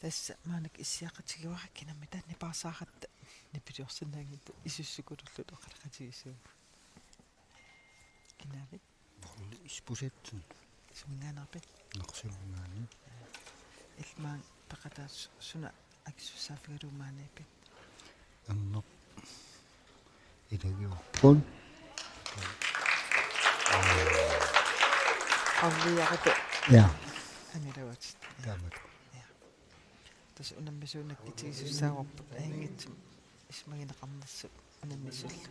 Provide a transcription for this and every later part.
Tässä maanik issiaqatigiwara mitä ne paasaarat nipiliorsinnaagit isussukulullut oqalaqatigisuu kinavi ispusettun sumingaanarpit naqsimungaani ilmaan paqataas suna aksussaaffigaluumaaniipit anneq ilagiorpun qawliaqatu ja anilawat taamat tas unamisuunak itigisussaawарput aangit ismagineqarnersu unamisulla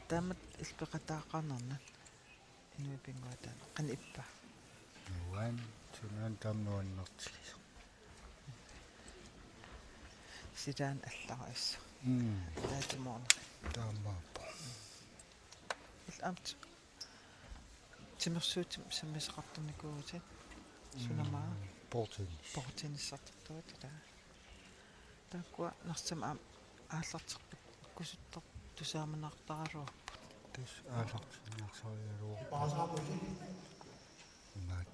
taamat ilpeqataaqarnernan inuipinguatan qani ippa nuan sunan tamnuannertilis sidaan allaqaissu taatimoorna taammaappa ilamt timersuutim sammisaqartumnikuutit sunamaa portinissartortuat taakkua narsam aallarteqput kusuttor tusaamanaqtaraluarput tis aallartinnarsarialuor maat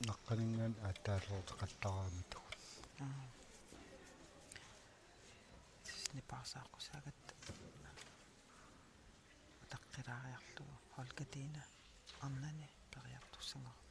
naqqaningan aattaallorteqattaraamitu niparsaaqqusaagat taqqiraariarlugu holkatiina arnani periartussangerma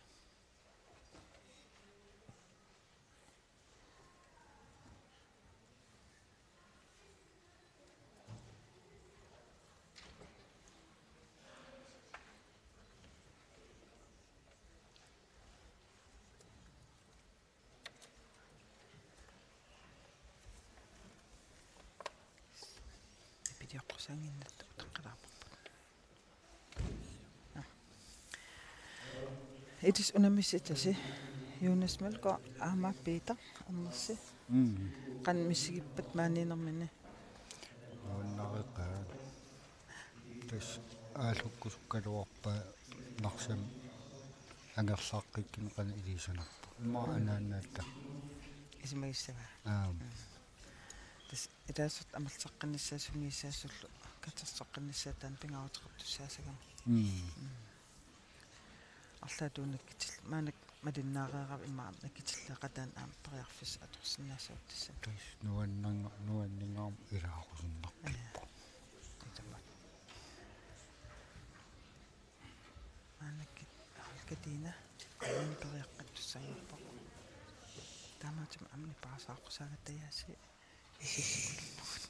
pidiorqusanginnat taqqiraarparpa itis unamissitasi Jonas Melko aama Peter ammersi qan missigippat maaniinermini nuannariqaa tis aallukkusukkaluarpa narsam angerlaaqqikkini qana ilisanarpu imma anaannaatta ismagissava tas itaasut amalsaqqannissaa sungiissaasullu katersoqqannissaatan pingaruteqartussaasagama арлаатуунаккитил маанак малиннаареерав имаа наккитиллеқатаан аам периарфис аторсиннаасаутсса tis nuanningaam ilaarusunnarpippu итамат маанаккит алкатина аан периаққаттуссагерпо таамаатим амни паасааққусаагаттаяаси исиссукуллугут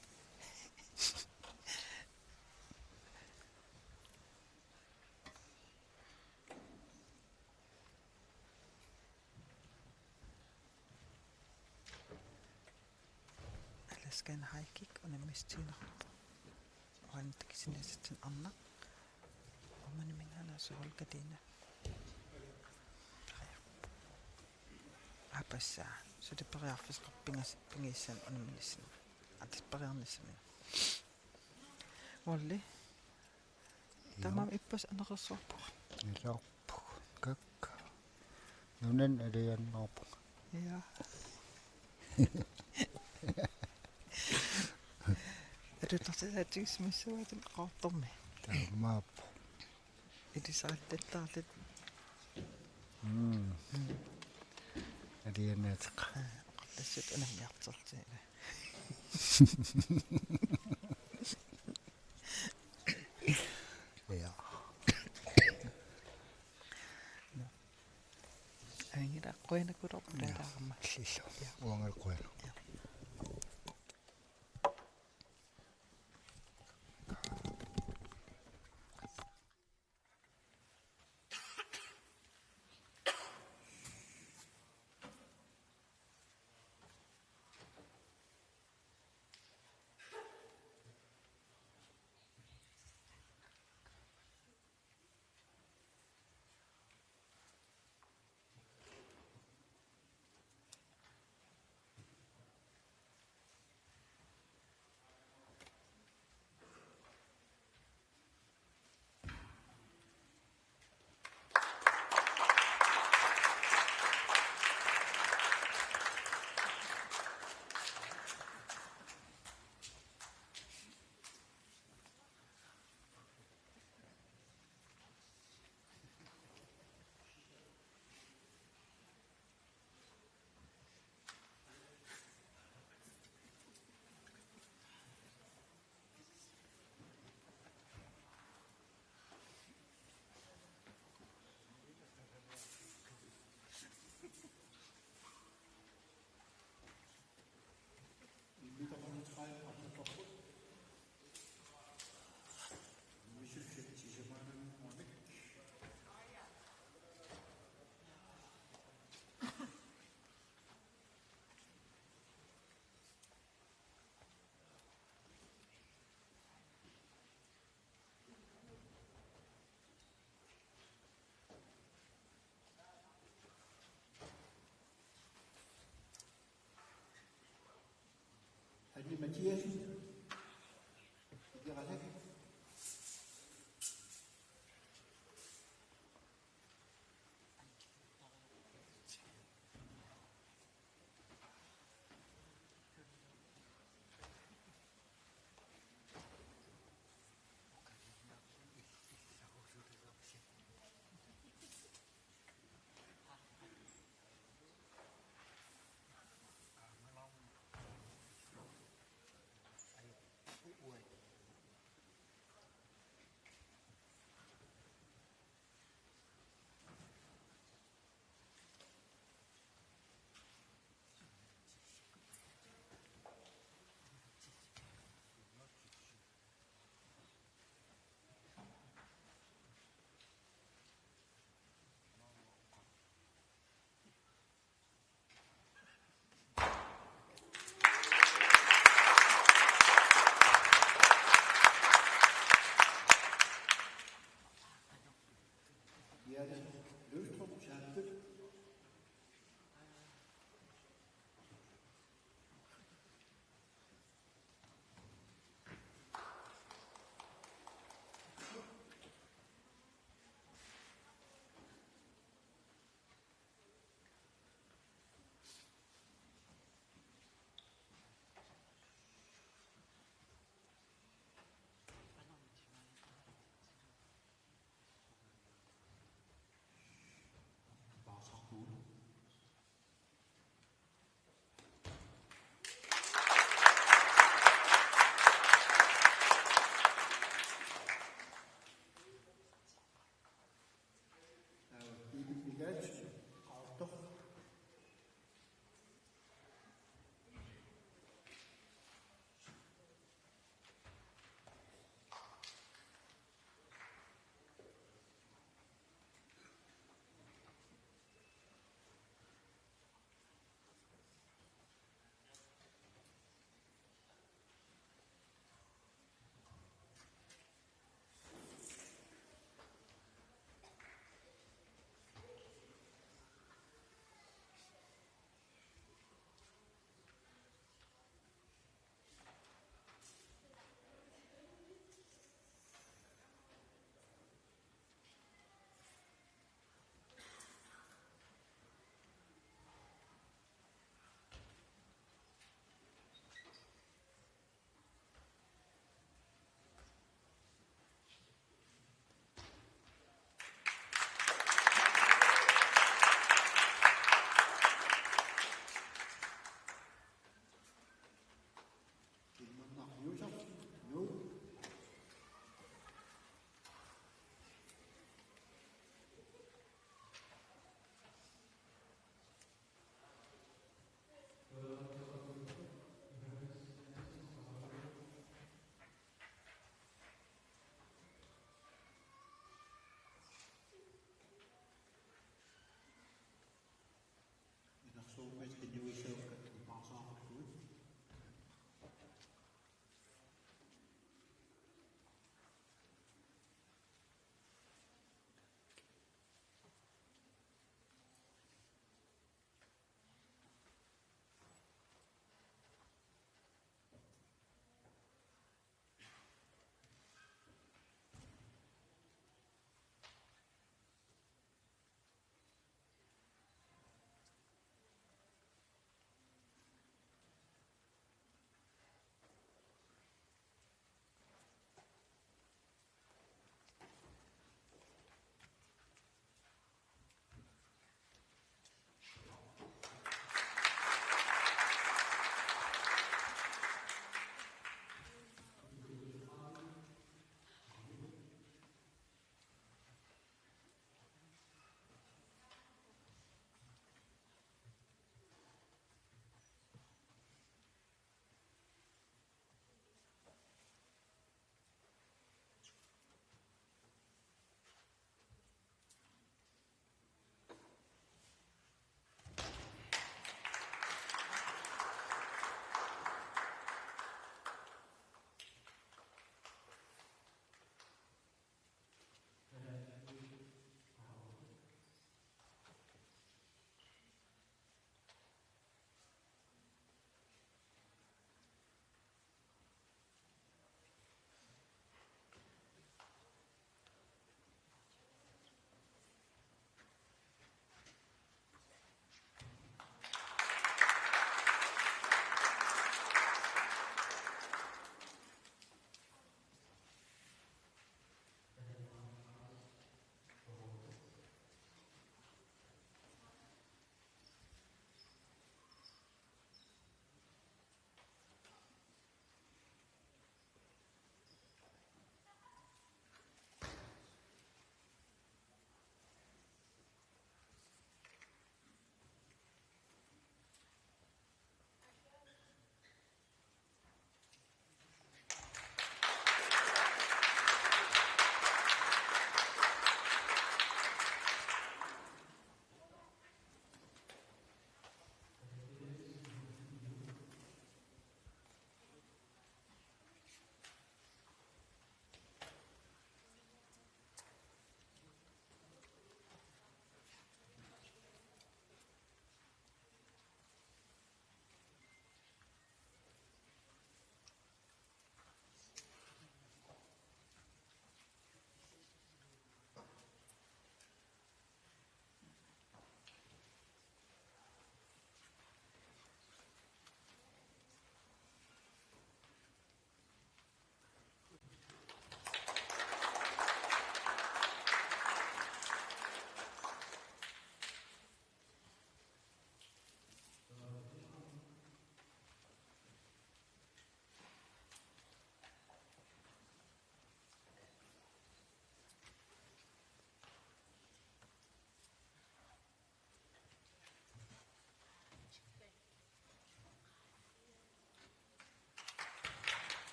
Skan haikik unamistiinerpu uantakisinnasatsin arnaq umanimingaana suholkatiina apassaa sutiperiarfisqarpingas pingiissan unaminissin atisperiarnissami walli tamam ippas aneqersorpu ilaarpu kakka nunan aliannaarpu ja Etutartisaatigismissuatin qaartormi taammaappu itisaattattarlit aliannaatiq qallassut unammiartertiina ja angila qoinakulorpulaalaarma lillu uangalquanu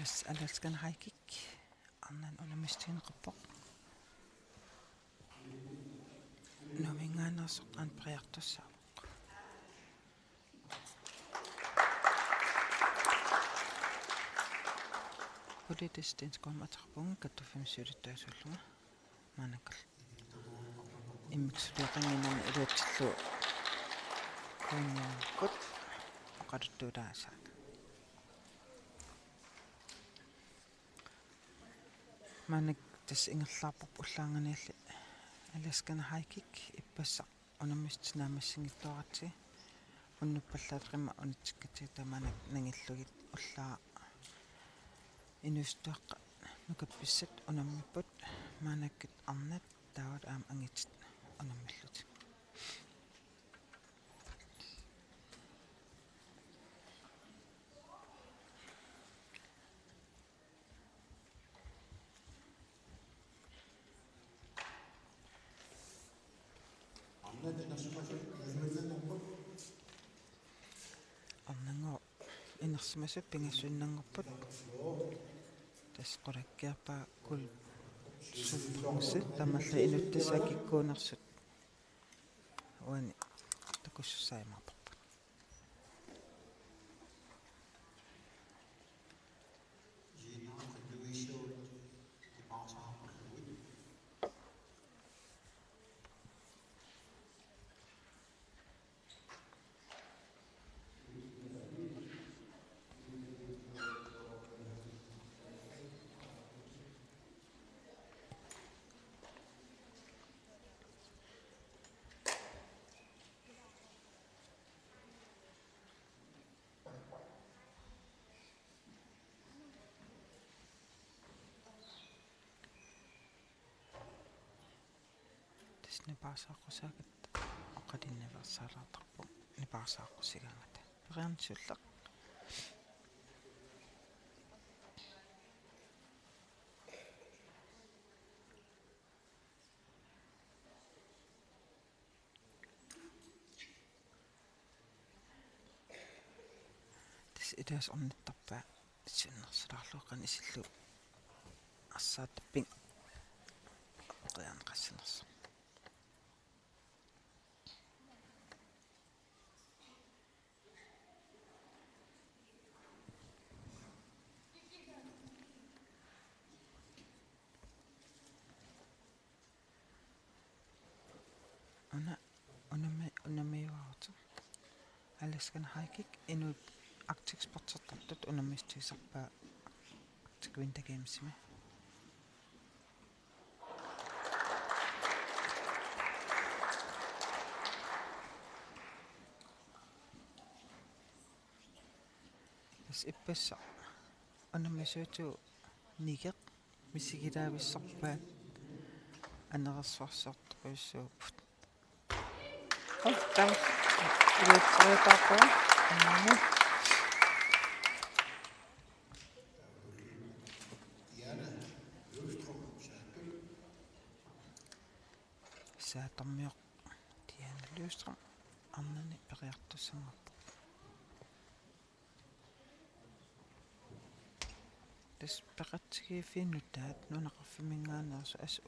tas alaskan haikik annan unamistinqappoq nomingaanерсоq anpriartussaa Politistens kommatarpunga kattuffimissuulittuasullunga maanakal immiksuliaqanginani iluatsillu kuunniankut oqaluttuulaasaat maanak tas ingerlaarpup ullaanganialli alaskana haikik ippassaq unamistinaamassingittuaratsi unnuppallaatqimma unitsikkatigita maanak nangillugit ullaa inustuaqqa nukappissat unammipput maanakkit arnat taawat aam angitit unammallut arnango inersimasut pingassunnanngorput tas qulakkiarpaa kul supprungsit tamalla inuttasaakikkuunersut uani takussussaimarparput nipaarsaaqqusaakit oqalinniversaalaartarpu nipaarsaaqqusigaangata periarnisullaq tas idas ornittarpaa sunnersularluuqan isillu arsaatapping qiarneqassinersa unamiuarut alaskan haikik inu Arctic Sportsertartut unamistiisarpaa Arctic Winter Gamesimi tas ippassa unamisuutu nigeq misigilaavissorpaat anererssuarsiortuquissuuput Tam ilutseriutarpua annaani saatarmiuq Diana Lystrom arnani periartussangarpu tas peqatsigiifiinnuttaat nunaqarfiminngaanersu as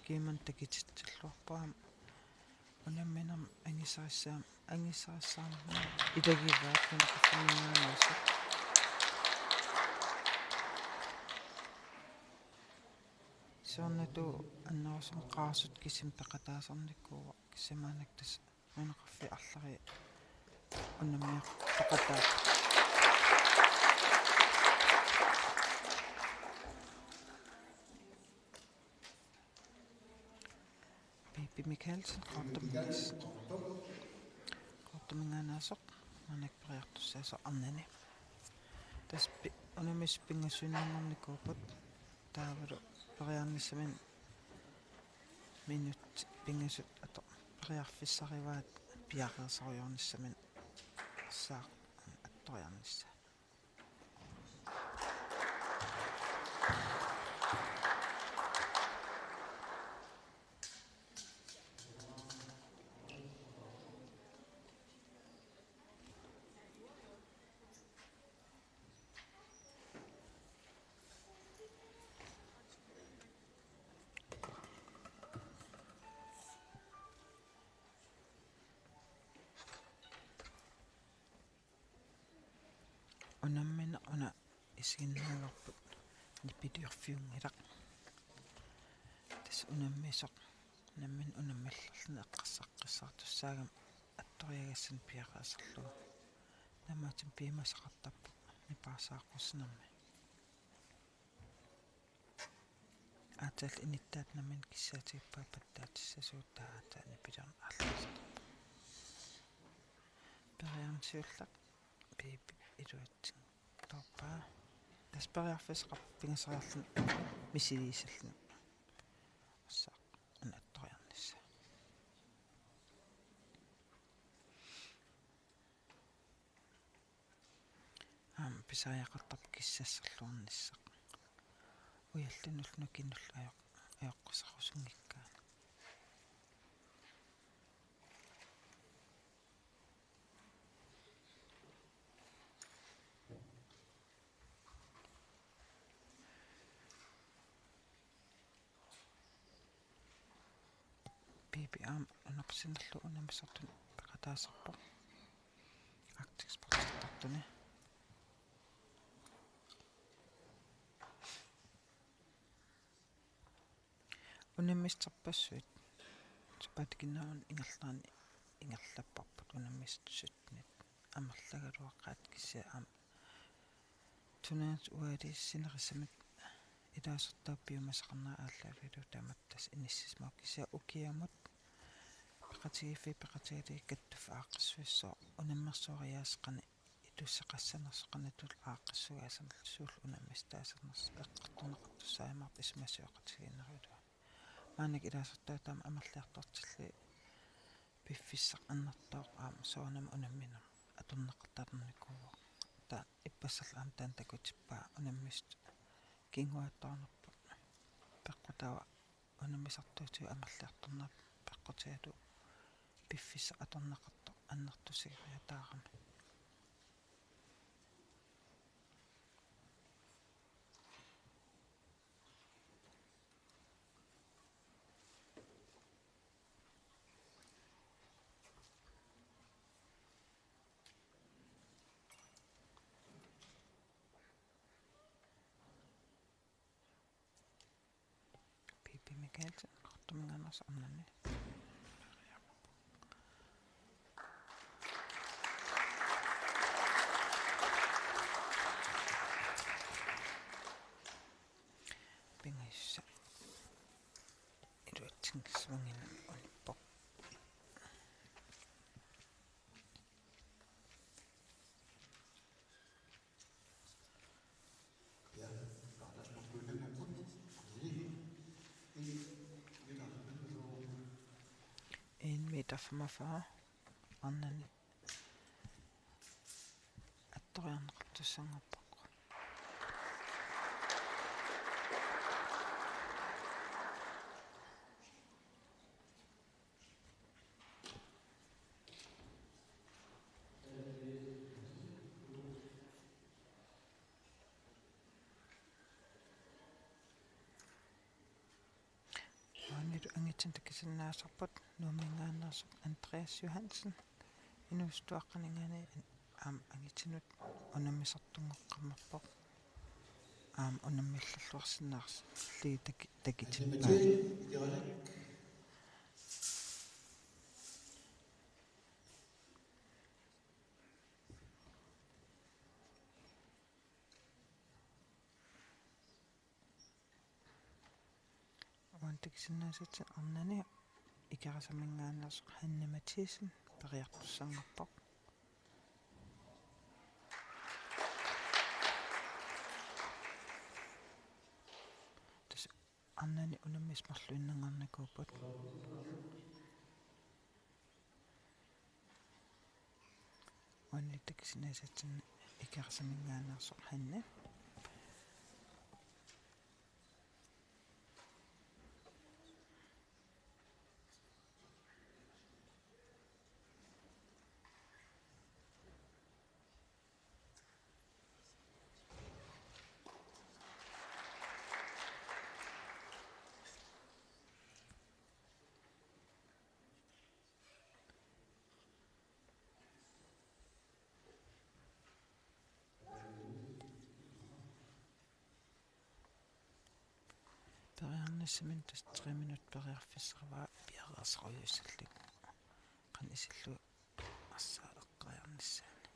kiiman takititsilluarpuam unamminam angissarissaam idagivaat nunaqarfiminngaanersu soornatu annerusum qaasut kisim peqataasarnikkuuva kissamaanak tas nunaqarfi arlari unammiaq peqataat Baby Mikkelsen qortumingaanaasoq maanak periartussaasa arnani tas unamis pingassunnarnarnikuuput taavalu periarnissamin minut pingasut ato periarfissarivaat piaqersariornissamin saaq attoriarnissa исигиннаагорпут ниппилиорфиунгилақ тас унаммисоқ наммин унаммаллерлна эққарсаққиссартуссаагам атториагассан пиақаасерлугу намаатим пиимасақартарпу нипаасааққуснэрми атал иниттаат намин киссаатигиппаа паттаатиссасуутаа атаани пилерн арласарпу периарнсиуллақ пиипи илуатсин торпаа таспериарфисеқар пингасариарлун мисилиисаллун оссаа унатториарнисса писариақартарп киссассерлуарниссақ уяллунулну киннулла аёққусарусунгиккаа пипи анерсинерлу унамисартун пекатаасарпо актикспортартартуни унаммистерпассуит сапатикиннаун ингерлаани ингерлаппарпут унаммиссутнит амерлагалуаққаат кисса тунаат уалииссинерисамат илаасертааппиумасақарнаа ааллаалулу тааматтас иниссисмаа кисса укиамут пеқатигиффи пеқатигалии каттуф ааққиссуиссоо унаммерсуариаасеқани итуссеқассанерсеқанатул ааққиссугаасамал суул унаммистаасернерс эққартунеқартуссаамарп исмасуақатигиннерулуа маанак илаасертаатаама амерлиартортилли пиффиссақ аннартоо соонам унамминер атуннеқартаарникууа та иппассерлаам таан такутиппаа унаммист кингуаттаарнерпа пеққутава унаммисартуутиу амерлиарторнер пеққутигалу пиффисса аторнеқарто аннартусигириатаарами Mikaelsen kortumingaaners annani pingissa iluatsingisvangin onippo тафмафаа аннани атториарнеқартуссангорпаққу ангитсин такисиннаасарпут нуумингааннерсу Andreas Johansen инуустуаққанингани ангитсинут унаммисартунгоққаммарпоқ унаммиллерлуарсинаарс ли такитиппаа такисиннаасатсин арнани икарасамингааннерсо Ханна Матиасен периартуссангорпоқ тас арнани унаммисмарлуиннангаарникууппут ванни такисиннаасатсин икарасамингааннерсо Ханна периарниссамин тас 3 минут периарфиссерва пиараасаруйуссаллик qan isillu ассааққаярнissaани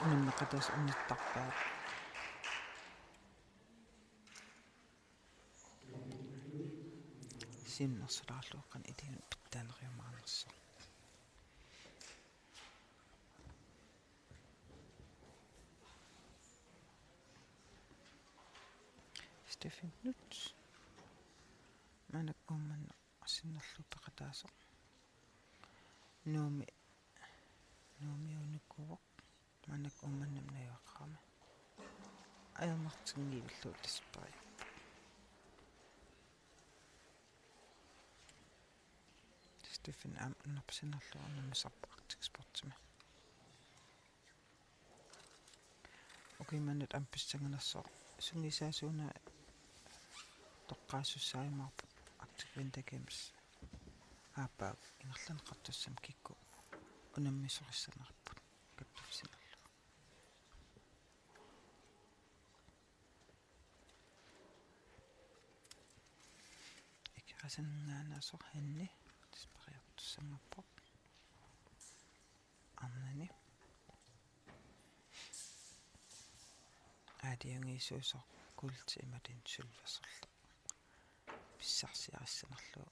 уннақатас унниттарпаа синнерсулаарлуоққан илигин питтаанериумаарнерсо Stefan Knut манак умманна асиннерлу пеқатаасо нууми униккуво манак умманнам наюаққарма аярнартингиивиллуу таспари Stefan напсинерлу намисарпартикспортима окейманнат амписсанганерсоо сунгисаасууна тоққаассуссааймаарпу активинта геймс аапаа ингерланеқартуссам кикку унаммисориссанерпут каттуфсинерлу икасаннаанаасо ханни тиспариартуссангаппо арнани аадиангиисуусоо култи иматин сулвасерла писсарсиариссанерлу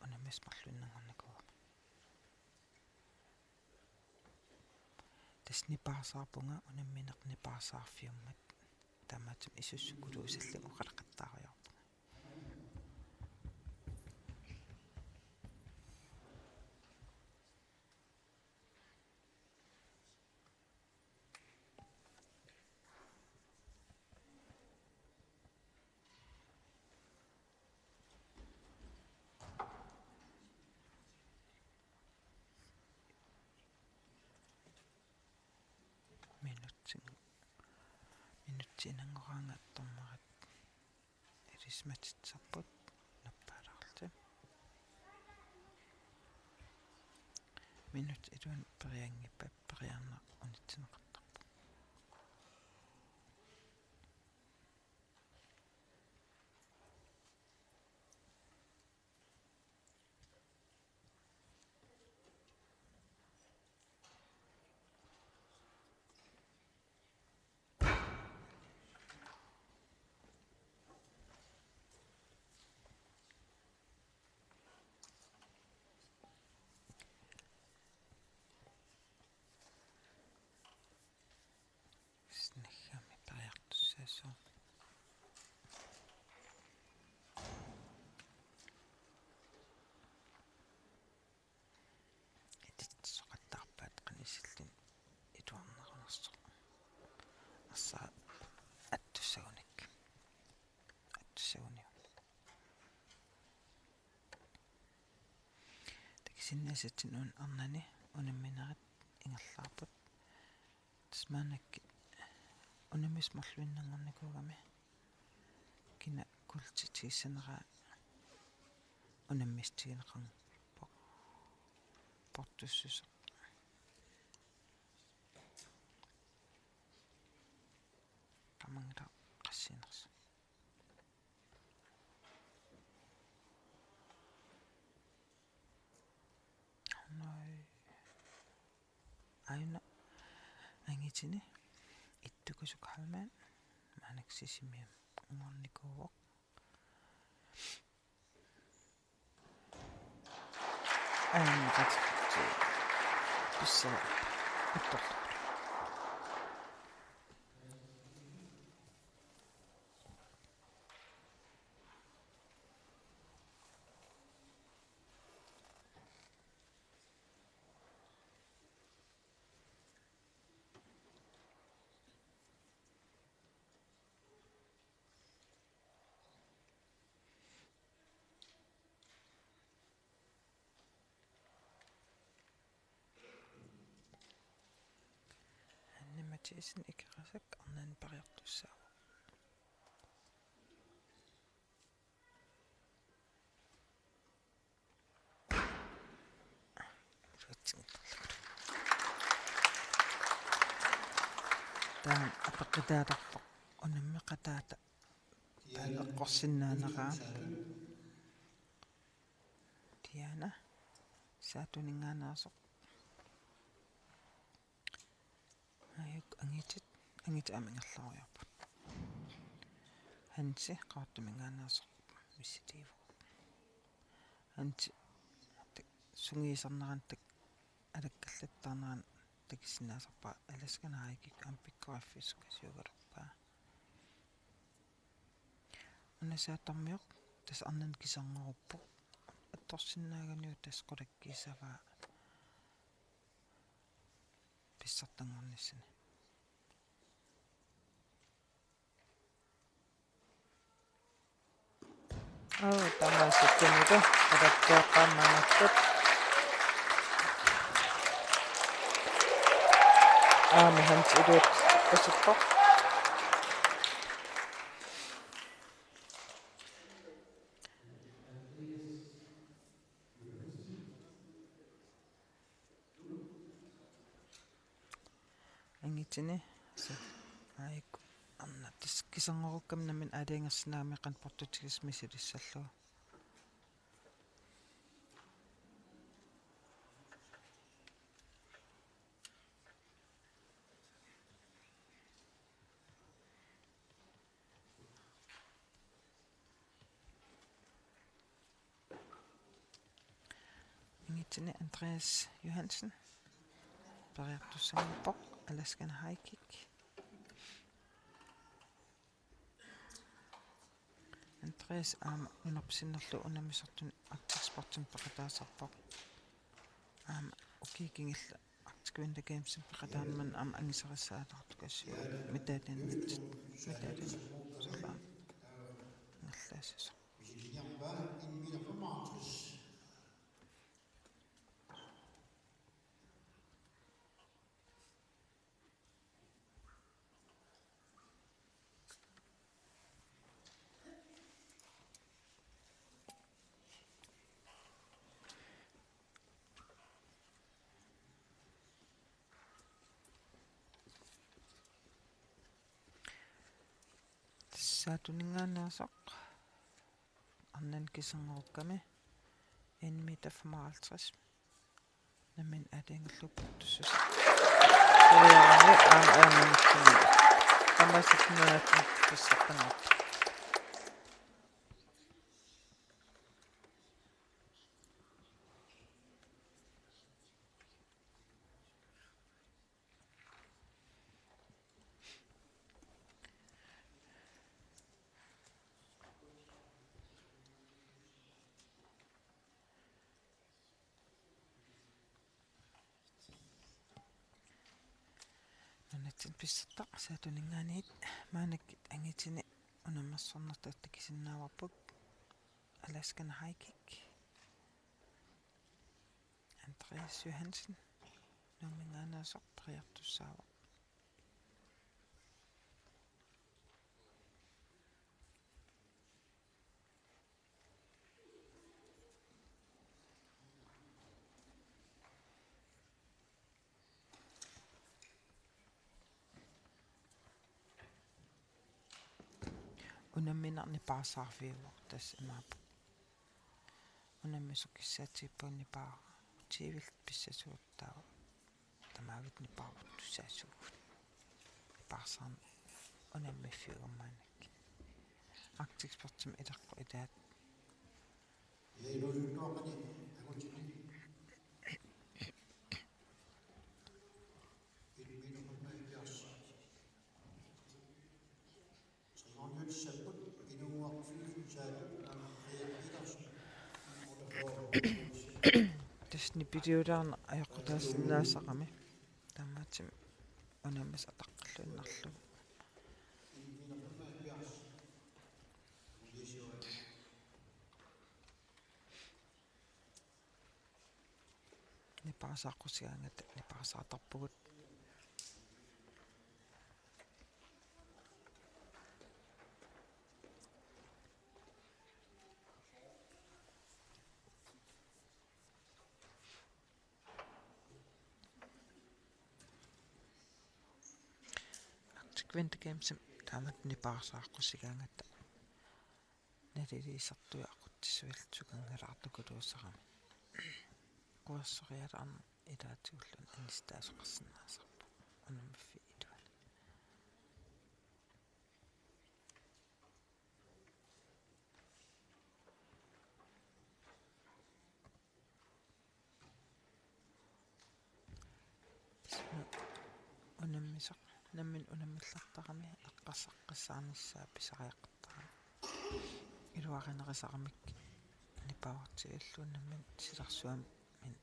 унаммисмарлуннангорникуа таснипаасаарпунга унамминеқнипаасаарфиуммат таамаатим исуссукулуусаллагу қалақаттаариарпунга минутсинангораангаттормарат эрисматитсарпут наппаалаарти минут илуан периангиппа периарна унитсинеқартарпу снахами периартуссаасоо ититсоқаттаарпаат қанисиллин итуарнерунерсо ассаа аттуссагуник аттуссагуниу таксиннаасатсин ун арнани унамминерит ингерлаарпут тасмаанакки унаммисмарлуиннангорникуугами кина култитиссанераа унаммистигинеқарн портуссусо камангла qassinerс най айна ангитини иттукусук халмаан маанаксисимиам умарникууоқ ааннеқат писса уттор Mathiesen ikkerasek arnan pariartussaavu taan peqitaartarpoq unammi qataata taaleqqorsinnaanaqaa Tiana saatuningaanaasoq ayuk angit amingerlaruйarput Hansi qaartumingaanaasoq missitiivu Hansi sungiisarnarantak alakkallattarnaran takisinaasarpa alaskana haikik ampikkoraffis kasiugalorpaa unasaatarmiоq tas arnan kisarneruppuq attorsinnaaganiu tas qulakkiissavaa pissartangornissani tamaasikkumitu qadakkiaqqaammaangattut Hans iluut qusippoq angitini aik annatis kisangorukam namin aliangersinaameqan portutigismisilissalluu angitini Andreas Johansen pariartussamuppoq alaskana haikik Andreas unerpisinnerlu unamissortun Arctic Sportsin peqataasarpoq ukikingilla Arctic Winter Gamesin peqataanman angisarissaatartukassu mitaalliannat sorlaan ngerlaasissoq saatuningaanaasoq arnan kisangerukkami 1 meter 55 namin aliangerlupportussus tariarani aamanitsumi tamasitnuat pissartangaat Nanatsin pissattaq saatuningaaniit maanakkit angitini unamersornertattakisinnaawarput alaskana haikik Andreas Johansen numingaanaasoq pariartussaavaq unamminarni paarsaarfiuq tas imaapu unammisukissaatiippuunni paar tiivil pissasuuttaawa tamaavitni paartussaassuugut paarsaan unammifiugammaanakki Arctic Sportsim ileqqu itaat tasni videolarna ajoqqutaassinnaasaqami taamaatim unammis ataqqallunnarlu nipaasaaqqusigaangata nipaasaaqarpugut Kvintekämsen taamat nipaarsaaqqusigaangata naliliisartuaquttissuiltsukanngalaartukuluussarami quassorialaarna ilaatigullun anistaasoqarsinnaasarpu unamiffi ituan unammisaq nammin unamillartarami eqqarsaqqiссаарнissaa pisariaqqartara iluaqaneqisaqamik nipaortigalluunammin silarsuam min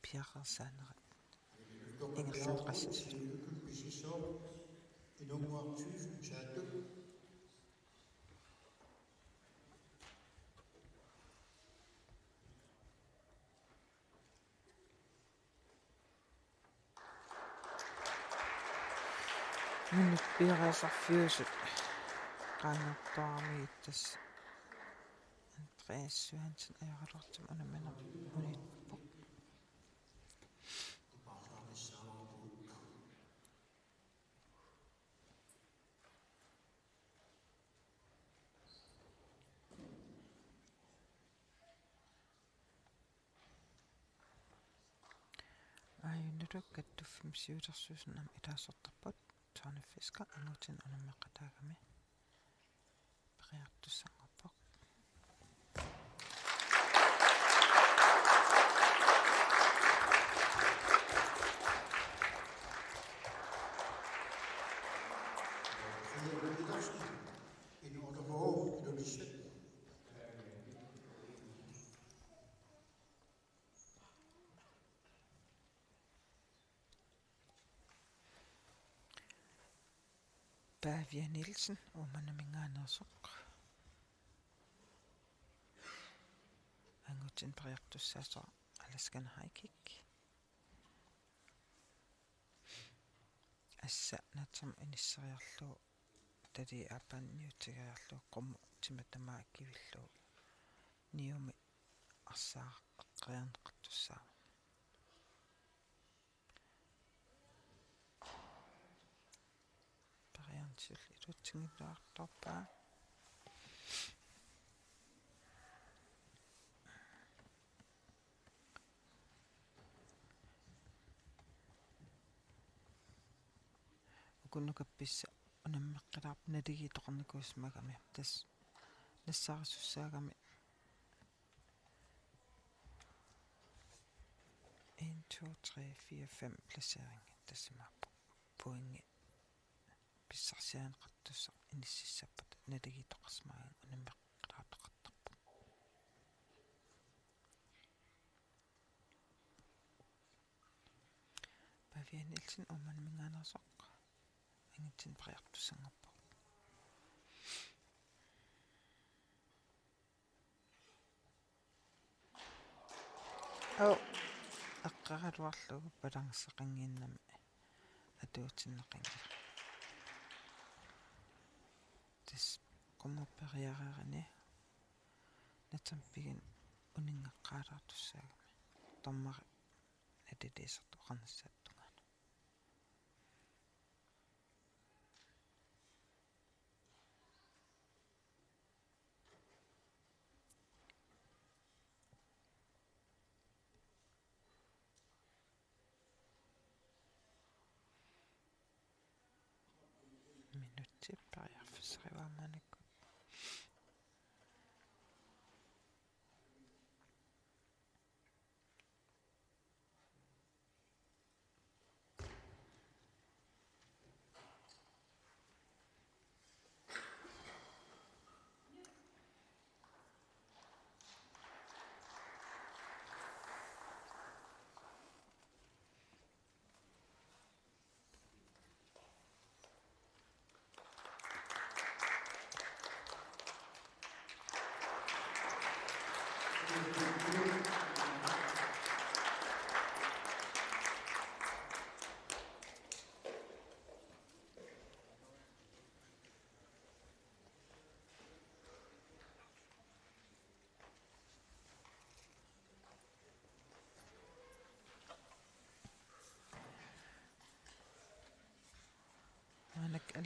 piaqersaanerat ingerlaneqassas minut piaqersarfiusut qaannertoarmi ittas Andreas Johansen ajaqalortum unamana unitpoq ayunuluk kattuffim siulersuusunam ilaasortarput taarniffiska angutin unammeqqataagami periartussangerpoq Pavia Nielsen umanamingaanersoq angutin periartussaasor Alaskan Haikik assa natsam inisseriarlu tali apanniutigaarlu qummu timatamaa kivillu niumi arsaa eqqriarneqartussaa periarnsul ilutsingiluartorpaa kunnukappissa unammeqqilaarp naligitoqarnikuusmagami tas nassaarissussaagami 1 2 3 4 5 placering tassimaappu poingi pissarsiaaneqartussa inississappat naligitoqarsmaagan unammeqqilaartoqartarpu Pavia Nielsen umanamingaanersoq angitsin periartussangerpoq eqqaraluarlugu palarseqangiinnami atuutinneqangi tas qumuperiareerani natsampigin uningeqqaalaartussaagami tormari natiliisartuqarnassaattungaana minutti pariarfissariuarmaanikku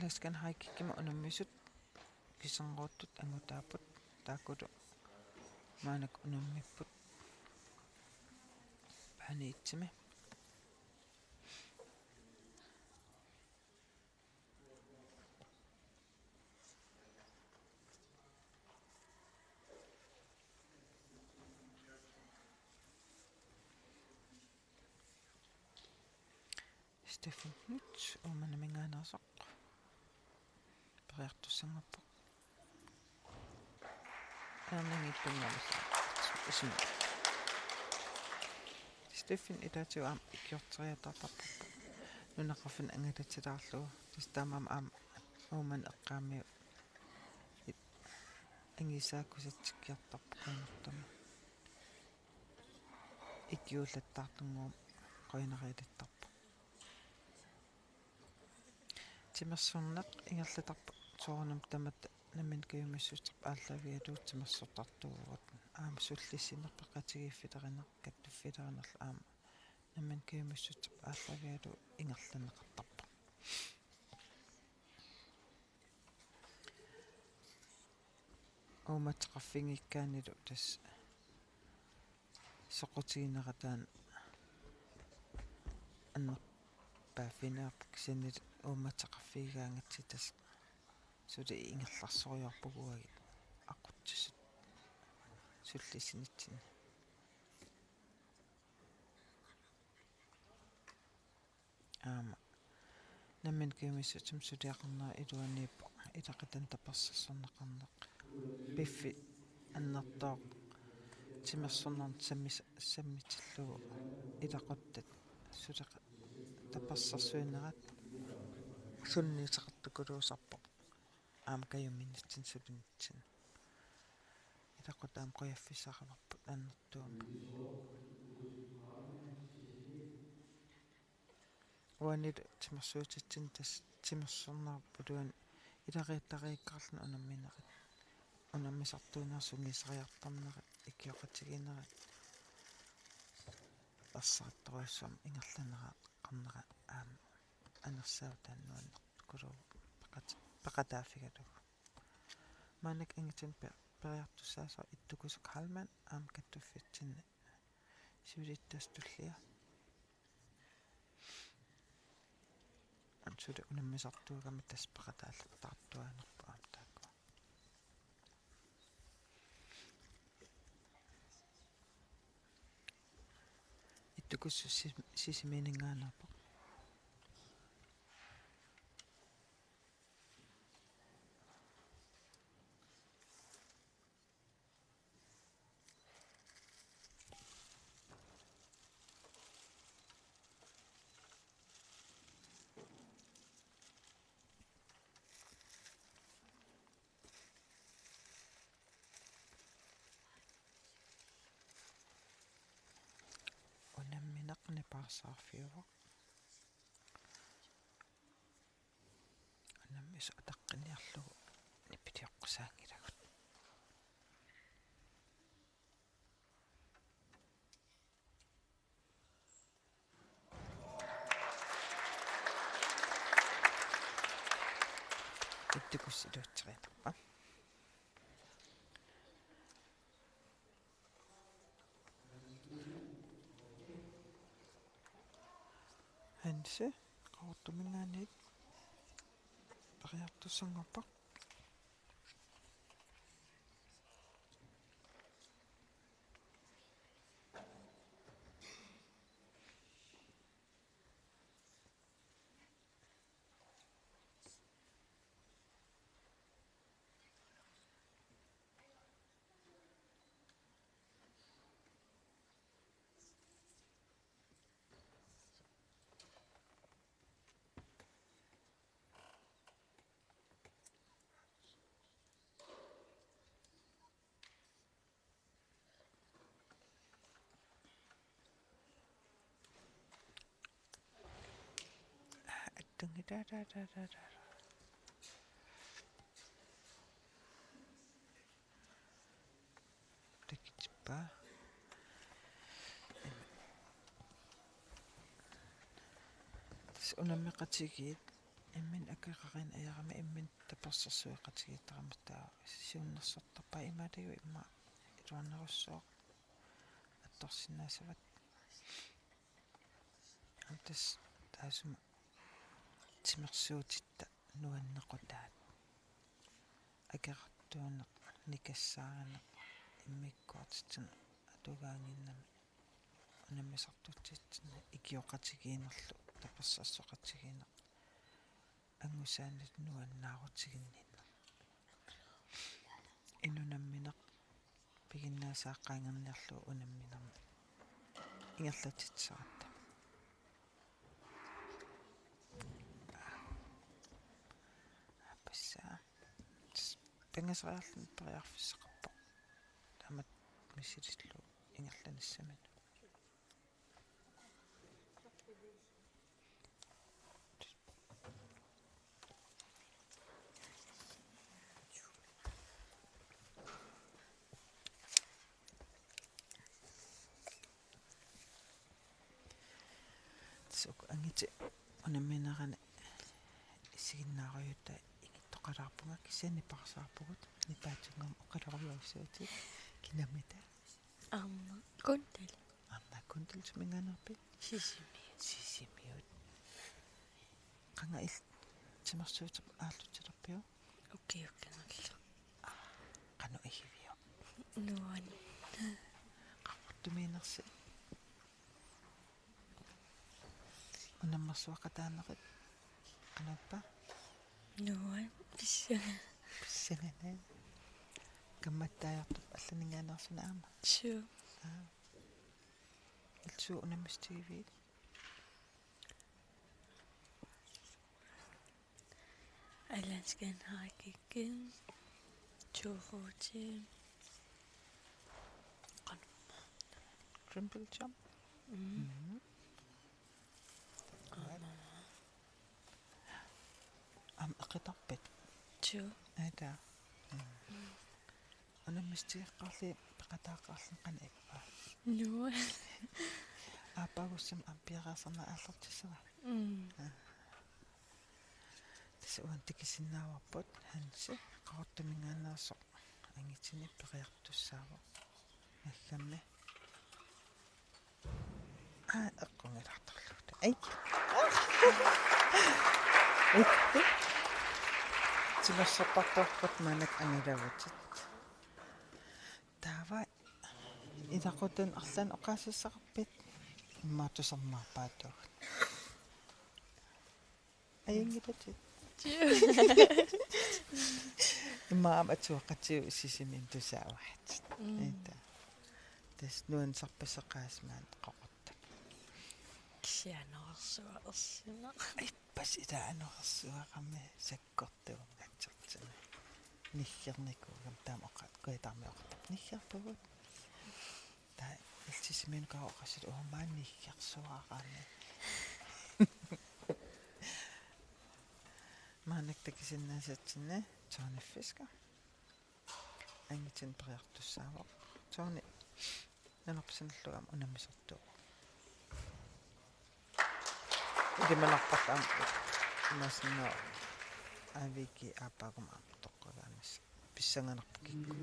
аласkan haikkikkima unammisut kisanqortut angutaaput taakkulu maanak unammipput paaniitsimi Stefan nyt omana mingaanarsoq periartussanngappo aanangippungamassa ismi Stefan itatsu am ikkiorteriatarparpu nunaqarfan angatatilaarlugu tastaamam am oman eqqaammi angisaakkusatsikkiartarpu qainertama ikkiullattaartunguum qainarilattarpu timersorneq ingerlatarpu soornam tamat nammin kayumissuuterp ааllavialuut timersortartugurat aam sullissinerpeqatigiiffilerineq kattuffilerinerla aam nammin kayumissuuterp ааllavialu ingerlaneqartarpa uumatеқарфингиккааниlu тас соқутигинератаан аннерпааффинеарп кисаннил uumatеқарфигаангатси тас сули ингерларсориорпугуаги аққутсусут суллисинитсини аама наммин кемиссутсум сулиақарнера илуанииппо илақатан таперсерсорнеқарнеқ пиффи аннертоо тимерсорнерн саммитиллугу илақуттат сулеқа таперсерсуинерат суннисеқартукулуусарпо аам каюминнитсин сулинитсин илақутаам қояффисаақаларпут аннертуама уанит тимерсуутитсин тас тимерсорнаарпулуан иларииттарииккарлна унамминерит унаммисартуунерсунгисариартарнерит иккиоқатигинерит ассаатторуассуам ингерланера қарнера аам анерсаа тааннуаннертукулуу пақатааффигалугу маанак ингитин периартуссааса иттукусук халман аам каттуффитсинна сивилиттастуллиа ансули унаммисартуугами тас пақатааллартаартуанерпу аам таакку иттукуссу сисиминингаанерпо унамминеқни паарсаарфиуа унаммис атаққиниарлугу ниппитиоққусаангилагут иттукуссилуутсериатарпа хансе qaortumingaanit pariartussanngorpa аттунгитаатаатаатаа такитпа унаммеқатигиит иммин акеқарин аярама иммин таперсэрсуиқатигиттараматтаа сиуннерсэртарпа имаатагу имма илуаннеруссоо атторсинаасават антас таасума тимерсуутитта нуаннеқутаат акеқартуунеқ никассааранеқ иммиккуартитсин атугаангиннами унаммисартутситсина икиоқатигиинерлу таперсэрсоқатигиинеқ ангусаанат нуаннаарутигиннинна инунамминеқ пигиннаасааққаангерниарлу унамминерми ингерлатитсаратта аппасса пенгасариарлун периарфиссақарпо таамат миссилиллу ингерланиссамат сок ангити унамминерани исигиннааруйута игиттоқалаарпунга кисани парсаарпугут нипаатунгам оқалоруйуссуути кинамита Amma kuntel. анна кунтил сумингаанерпи сисимиут qanga il тимерсуут ааллутилерпиу Okay, nallu. qanu ihivio Nuan. qarportumiinersi унаммерсуақатаанеқит qanappa Nuan. Pissanga. писсагана камматтаajortup алланингаанерсуна аама Sure. илсуу унаммистигивиит Alanskan hakikin. Chuhutin. trimble jump am eqitarpit Sure. ата унаммистигеққарли пеқатааққарлун қана иппа Nuan. аапагуссам ампиараасерна ааллертиссага тасуан тикисиннааварпут ханси қаортамингаанерсо ангитсини периартуссаава аггамми эққунгилартарлута ай тимассаппарпорпут манак ангилавутит таава илақутун арлан оқаассақарпит иммаатусармаарпаатуг аянгилатит имаам атуақатиу сисимин тусааваат эта тас нуан сарпасеқаасмаан қоқортак Sianorsuа ussina. иппас илаанерсуақарми саккортугатсертина ниггерникуугам таамоқат куитармиоқартап ниггерпугут та илсисимин каоқасит уумаан ниггерсуақарми маанак такисиннаасатсина тоониффиска ангитин периартуссаавоқ тоони нанерпсиналлугам унаммисертуу идиманарпарлаам маснаа авики апагум артоққагаанис писсанганарпу кикку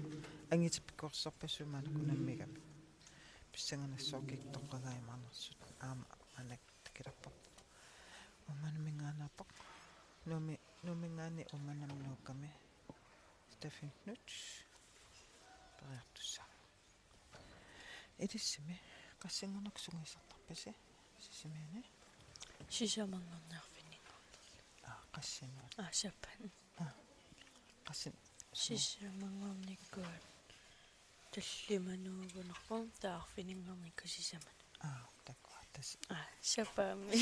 ангитиппикуорсарпассуумаанак унаммигами писсанганассоо киктоққагаимаарнерсут аама анак такиларпақ уманамингаанаарпақ нумингаани уманамнуукками стаффиннут периартуссаа эдиссими qassingornak sungisartarpasi sisimiani Sisamangernerfini. qassinuat Sapan. qassin Sisamangernikkuat. Tallimanuugunerpum taarfiningernikku sisaman. takua tas Sapami.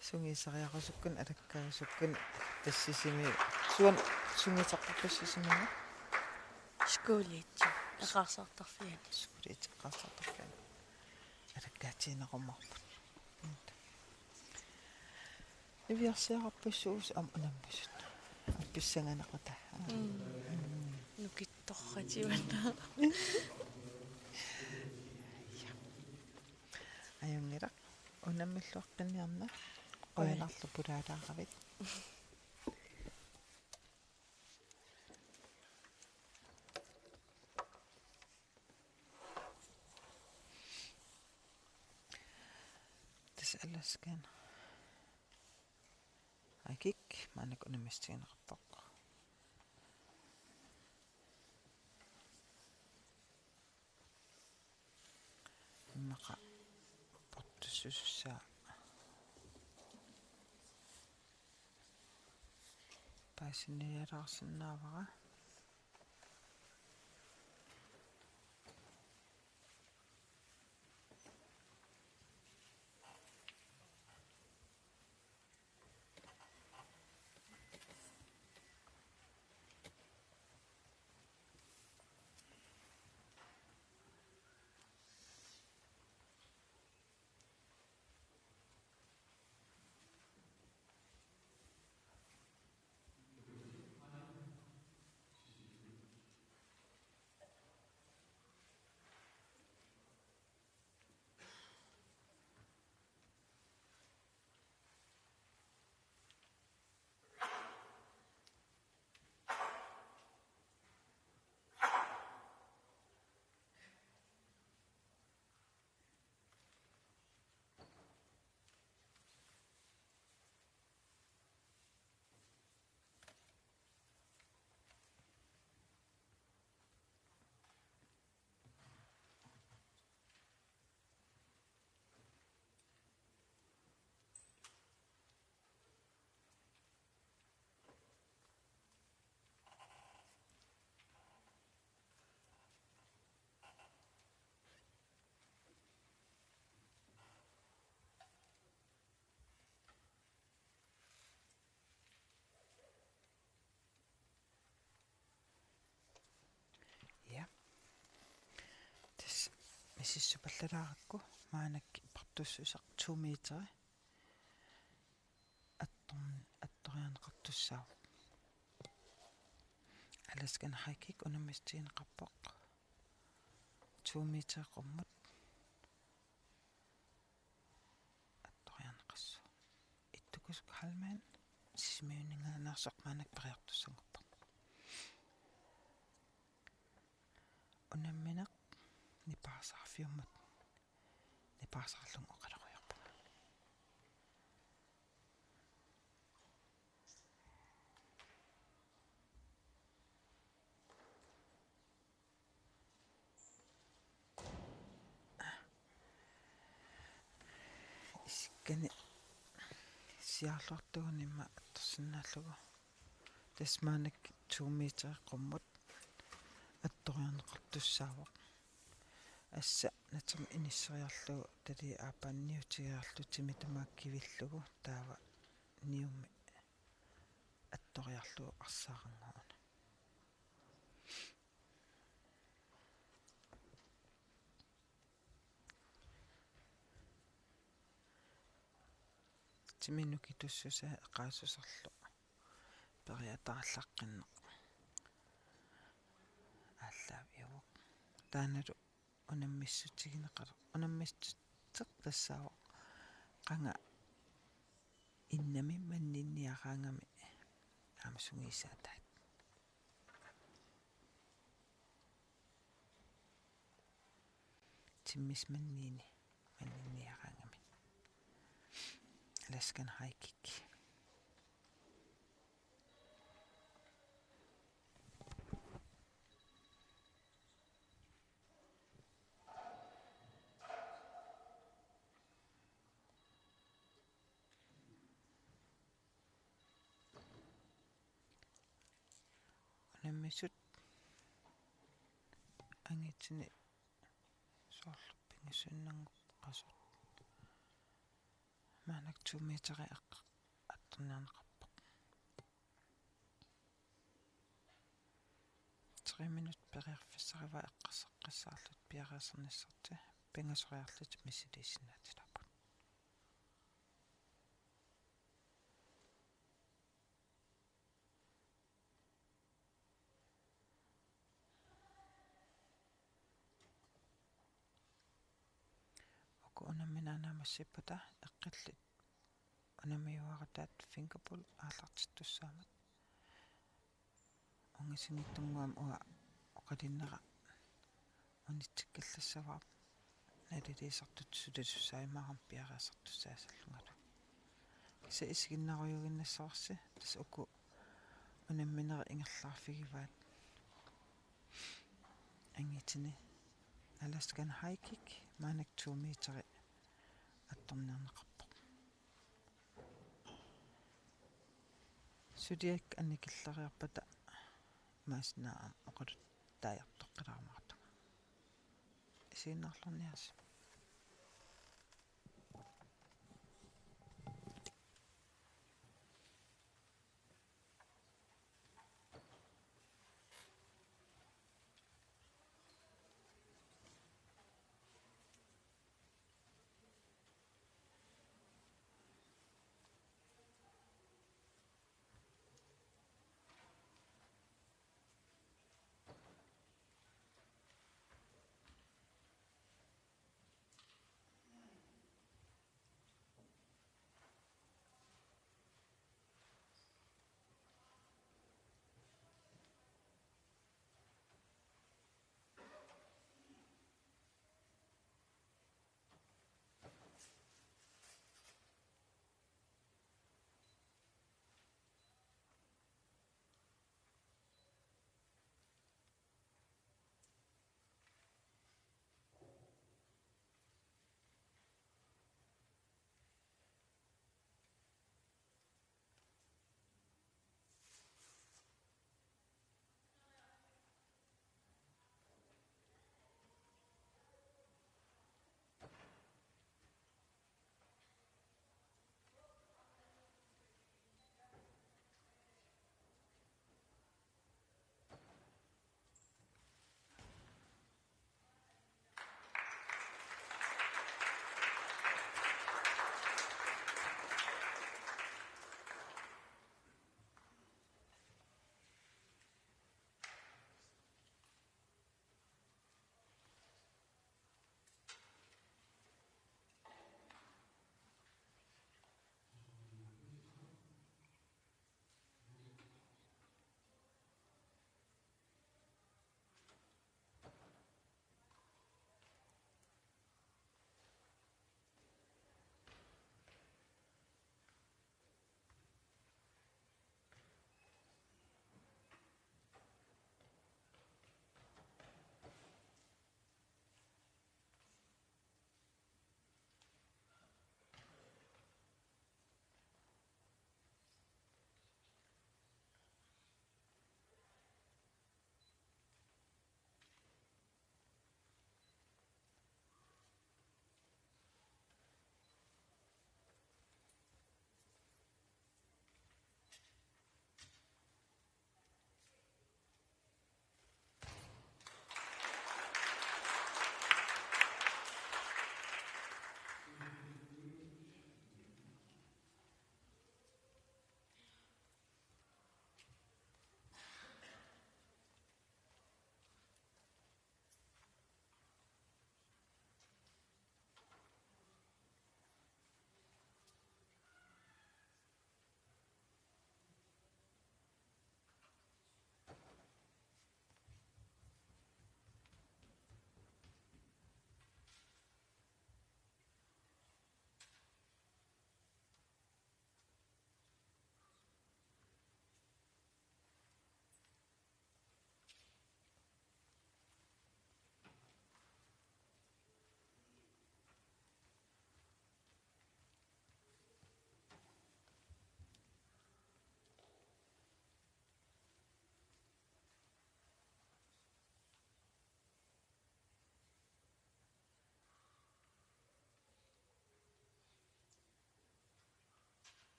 sungisariaqasukkun alakkaasukkun tassisimi suan sungisartarpassisimiani Skooliitsi. Aqarsartarfiani. skuliiteqqarsartarfani alakkaatiineqummarput iviarsiaqarpassuus am unammasut appissanganaquta Nukittorratiwana. ajungilaq unammalluaqqinniarna qoyanarlu pulaalaaqavit tasalaskan akik maanak unamistiineqartoq immaqa portussussaa paasinnialaarsinnaavara ja tas mississupallalaaqakku maanak partussusaq 2 meteri attorianeqartussaaq alaskan haikik unamistiineqarpoq 2 meteri qummut attorianeqassu ittukusuk halmaan sismiuningaanarsoq maanak pariartussangerpoq unammineq nipaasarfiummut nipaasarlung oqaleriorpuna iskani siarlortugunimma attorsinnaallugu tasmaanak 2 meteri qummut attorianeqartussaavaq assa natsam inisseriarlugu tali aapaanniutigiarlutimi tamaakkivillugu taava niummi attoriarlugu arsaaqanngoruna timinuki tussusa eqaasuserlu periataarlaqqinneq ааллаавиуоқ тааналу унаммиссутигинеқалу унаммистеқ тассаавоқ қанга иннами маннинниараангами аамасунгиисаатаат тиммис маннинниараангами аласкан хайкик наммисут ангитсини соорлуппингиссуиннангу qasut maanak 2 meteri attorniarneqarpoq 3 minut periarfissariva eqqassaarlut piaraasernissarti pingasoriarlut missiliissinnaatilarput unamminaanaamassipputa eqqillit анамиуарataат фингерпул аалартиттуссаамат унгисиниттунгуам уа оқалиннера унитсиккаллассаваа налилиисартут сулисуссаимаарам пиариасартуссаасаллунгалу киса исигиннаруйугиннассаварси тас уку унамминери ингерлаарфигиваат ангитини Alaskan Highkick maanak 2 meteri атторнернеқарпо сулиак анникиллариарпата мааснаам оқалут тааяртоққилаармартуга исииннарлорниарси